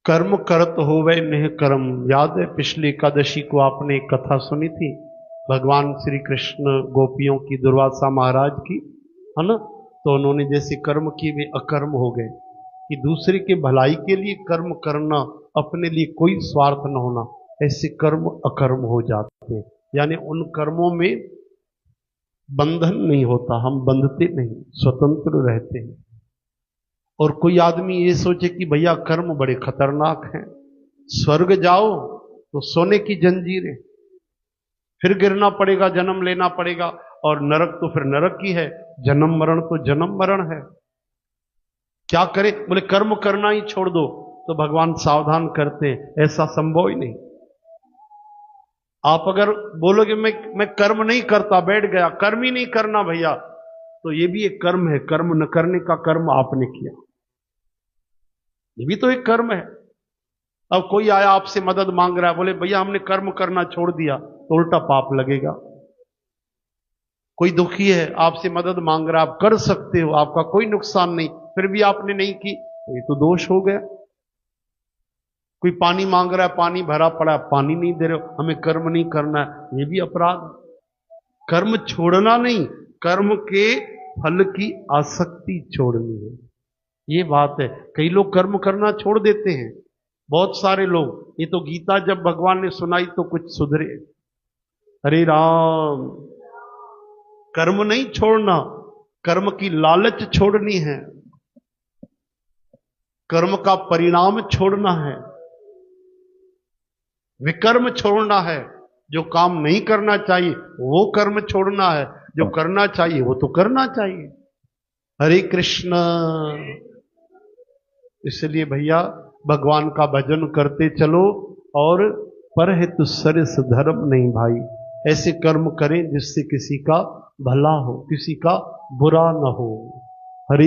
कर्म करत होवे नेह कर्म। याद है पिछली एकादशी को आपने एक कथा सुनी थी, भगवान श्री कृष्ण गोपियों की, दुर्वासा महाराज की, है ना। तो उन्होंने जैसे कर्म किए वे अकर्म हो गए, कि दूसरे के भलाई के लिए कर्म करना, अपने लिए कोई स्वार्थ न होना, ऐसे कर्म अकर्म हो जाते हैं। यानी उन कर्मों में बंधन नहीं होता, हम बंधते नहीं, स्वतंत्र रहते हैं। और कोई आदमी ये सोचे कि भैया कर्म बड़े खतरनाक हैं, स्वर्ग जाओ तो सोने की जंजीरें, फिर गिरना पड़ेगा, जन्म लेना पड़ेगा, और नरक तो फिर नरक ही है, जन्म मरण तो जन्म मरण है। क्या करे? बोले कर्म करना ही छोड़ दो। तो भगवान सावधान करते हैं, ऐसा संभव ही नहीं। आप अगर बोलोगे मैं कर्म नहीं करता, बैठ गया, कर्म ही नहीं करना भैया, तो ये भी एक कर्म है। कर्म न करने का कर्म आपने किया, ये भी तो एक कर्म है। अब कोई आया आपसे मदद मांग रहा है, बोले भैया हमने कर्म करना छोड़ दिया, तो उल्टा पाप लगेगा। कोई दुखी है आपसे मदद मांग रहा है, आप कर सकते हो, आपका कोई नुकसान नहीं, फिर भी आपने नहीं की, तो ये तो दोष हो गया। कोई पानी मांग रहा है, पानी भरा पड़ा है, पानी नहीं दे रहे हो, हमें कर्म नहीं करना है, ये भी अपराध। कर्म छोड़ना नहीं, कर्म के फल की आसक्ति छोड़नी है, ये बात है। कई लोग कर्म करना छोड़ देते हैं, बहुत सारे लोग। ये तो गीता जब भगवान ने सुनाई तो कुछ सुधरे। हरे राम। कर्म नहीं छोड़ना, कर्म की लालच छोड़नी है, कर्म का परिणाम छोड़ना है, विकर्म छोड़ना है। जो काम नहीं करना चाहिए वो कर्म छोड़ना है, जो करना चाहिए वो तो करना चाहिए। हरे कृष्ण। इसलिए भैया भगवान का भजन करते चलो, और परहित सरिस धर्म नहीं भाई, ऐसे कर्म करें जिससे किसी का भला हो, किसी का बुरा न हो। हरे